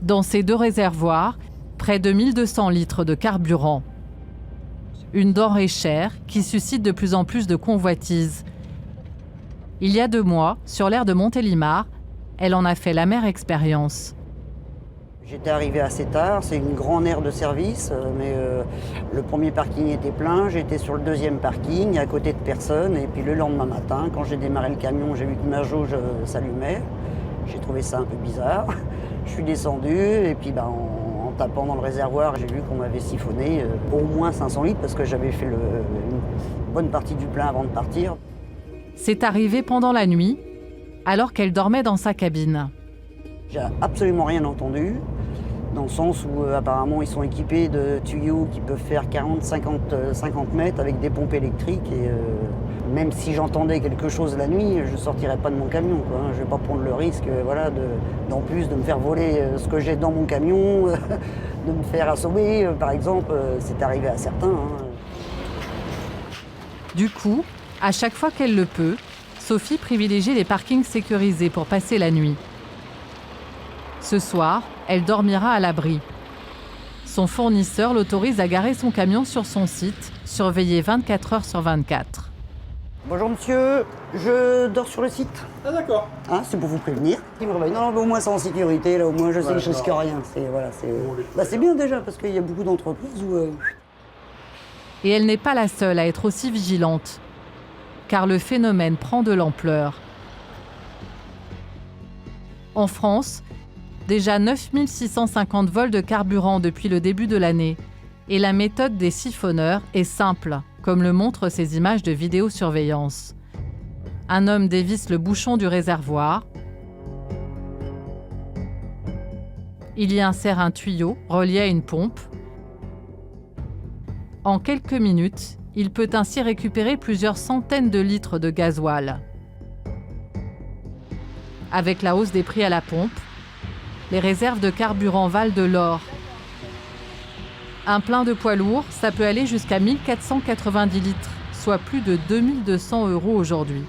Dans ces deux réservoirs, près de 1200 litres de carburant. Une denrée chère qui suscite de plus en plus de convoitises. Il y a 2 mois, sur l'aire de Montélimar, elle en a fait l'amère expérience. J'étais arrivé assez tard, c'est une grande aire de service, mais le premier parking était plein, j'étais sur le deuxième parking, à côté de personne, et puis le lendemain matin, quand j'ai démarré le camion, j'ai vu que ma jauge s'allumait. J'ai trouvé ça un peu bizarre. Je suis descendu, et puis en tapant dans le réservoir, j'ai vu qu'on m'avait siphonné au moins 500 litres, parce que j'avais fait une bonne partie du plein avant de partir. C'est arrivé pendant la nuit, alors qu'elle dormait dans sa cabine. J'ai absolument rien entendu, dans le sens où apparemment ils sont équipés de tuyaux qui peuvent faire 50 mètres avec des pompes électriques. Et même si j'entendais quelque chose la nuit, je ne sortirais pas de mon camion, quoi. Je ne vais pas prendre le risque d'en plus de me faire voler ce que j'ai dans mon camion, de me faire assommer, par exemple. C'est arrivé à certains. Du coup, à chaque fois qu'elle le peut, Sophie privilégie les parkings sécurisés pour passer la nuit. Ce soir, elle dormira à l'abri. Son fournisseur l'autorise à garer son camion sur son site, surveillé 24 heures sur 24. Bonjour monsieur, je dors sur le site. Ah d'accord. Hein, c'est pour vous prévenir. Il me réveille. Non, mais au moins c'est en sécurité, là au moins je sais que je risque rien. C'est bien déjà, parce qu'il y a beaucoup d'entreprises où... Et elle n'est pas la seule à être aussi vigilante, car le phénomène prend de l'ampleur. En France, déjà 9650 vols de carburant depuis le début de l'année. Et la méthode des siphonneurs est simple, comme le montrent ces images de vidéosurveillance. Un homme dévisse le bouchon du réservoir. Il y insère un tuyau relié à une pompe. En quelques minutes, il peut ainsi récupérer plusieurs centaines de litres de gasoil. Avec la hausse des prix à la pompe, les réserves de carburant valent de l'or. Un plein de poids lourd, ça peut aller jusqu'à 1490 litres, soit plus de 2200 € aujourd'hui.